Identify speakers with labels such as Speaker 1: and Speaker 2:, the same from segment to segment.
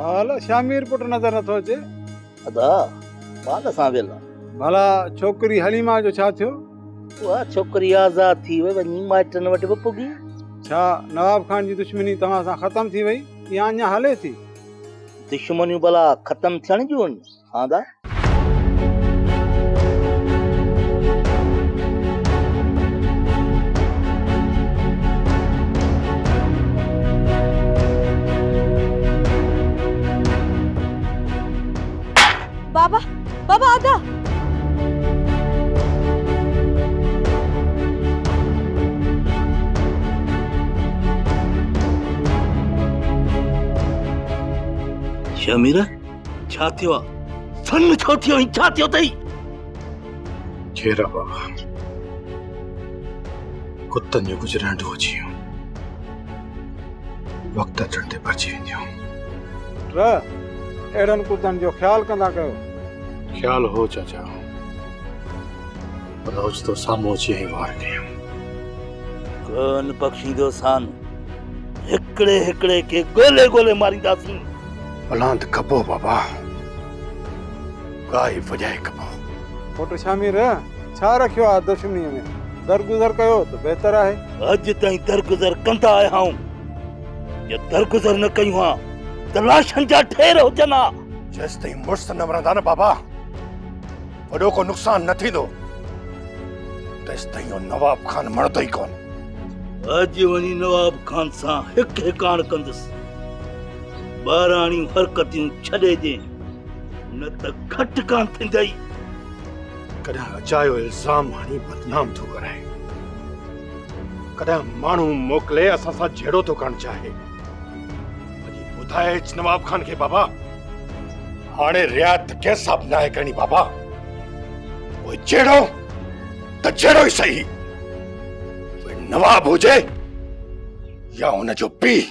Speaker 1: हाल शामिर पुट नजर नथो अचे।
Speaker 2: अदा बाल सां वेला
Speaker 1: भला छोकरी हलीमा जो छा थियो?
Speaker 2: उहा छोकरी आज़ाद थी वई वञी माइटनि वटि बि पुगी।
Speaker 1: छा नवाब खान जी दुश्मनी तव्हां सां ख़त्म थी वई या अञा हले थी?
Speaker 2: दुश्मनियूं भला ख़त्म थियण जूं आहिनि? हा दा
Speaker 3: बाबा बाबा आदा
Speaker 2: शमीरा छा थियो आहे? सन छो थियो ऐं छा थियो अथई?
Speaker 4: छेरा बाबा कुत्तनि जो कुझु रंडो अची वियो, वक़्त अचण ते बची वेंदियूं।
Speaker 1: अहिड़नि कुतनि जो ख़्यालु कंदा कयो।
Speaker 4: ख्याल हो चाचा, पर ओचितो साम्हूं अची ऐं वार कयूं।
Speaker 2: कोन बख़्शींदो सान, हिकिड़े हिकिड़े खे ॻोल्हे ॻोल्हे मारींदासीं।
Speaker 4: भलांत कबो बाबा, गाय वॼाए कबो।
Speaker 1: पुट शामिर छा रखियो आहे दुश्मनीअ में? दरगुज़र कयो त बहितर आहे।
Speaker 2: अॼु ताईं दरगुज़र कंदा आया आहियूं, जे दरगुज़र न कयूं हा त लाशनि जा ठेर हुजनि हा।
Speaker 4: जेसि ताईं मुड़ुस न मरंदा न बाबा, वॾो को नुक़सान न थींदो, तेसि ताईं इहो नवाब खान मरंदो ई कोन।
Speaker 2: अॼु वञी नवाब खान सां हिकु हिकाण कंदुसि, ॿाराणियूं हरकतियूं छॾे ॾे, न त घटि कान थींदई।
Speaker 4: कॾहिं अचायो इल्ज़ाम हणी बदनाम थो कराए, कॾहिं माण्हू मोकिले असां सां जहिड़ो थो करणु चाहे। अॼु ॿुधाएच नवाब खान खे बाबा, हाणे रियात कंहिं सां बि नाहे करणी बाबा। उहे जहिड़ो त जहिड़ो ई सही, उहे नवाब हुजे या हुनजो पीउ।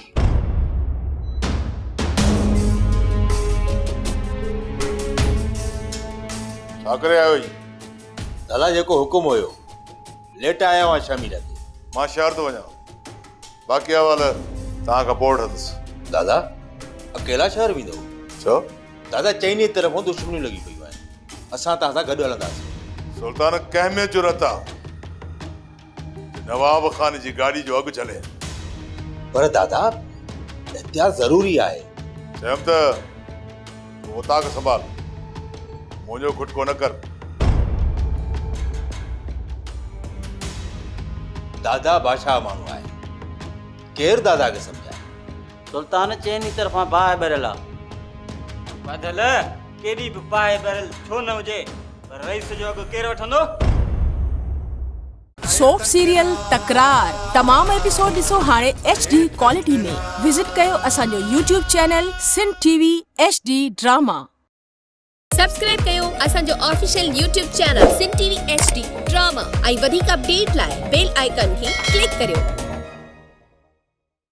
Speaker 5: छा करे आयो जी?
Speaker 6: दादा जेको हुकुम हुयो, लेट आया हुआ शमीर ते।
Speaker 5: मां शहर थो वञा, बाक़ी अहवाल तव्हां खां पोइ वठंदुसि।
Speaker 6: दादा अकेला शहर वेंदो?
Speaker 5: छो?
Speaker 6: दादा चइनी तरफ़ों दुश्मनियूं लॻी पयूं आहिनि, असां तव्हां सां गॾु हलंदासीं।
Speaker 5: सुल्तान कंहिं में जुरत आहे नवाब खान जी गाड़ी जो अघु चले?
Speaker 6: पर दादा एहतियात ज़रूरी आहे।
Speaker 5: चयमि त तूं उतां खे संभाल, मुंहिंजो खुटको न कर।
Speaker 6: दादा बादशाह माण्हू आहे, केरु दादा खे सम्झाए?
Speaker 7: सुल्तान चइनी तरफ़ां बाहि भरियल आहे। बादल केॾी बि बाहि भरियल छो न हुजे, पर रईस जो अघु केरु वठंदो?
Speaker 3: सोप सीरियल तकरार तमाम एपिसोड ॾिसो हाणे HD क्वालिटी में। विजिट कयो असांजो YouTube channel Sindh TV HD drama.
Speaker 8: Subscribe कयो असांजो official YouTube channel Sindh TV HD drama ऐं वधीक अपडेट लाइ बेल आइकन खे क्लिक करियो।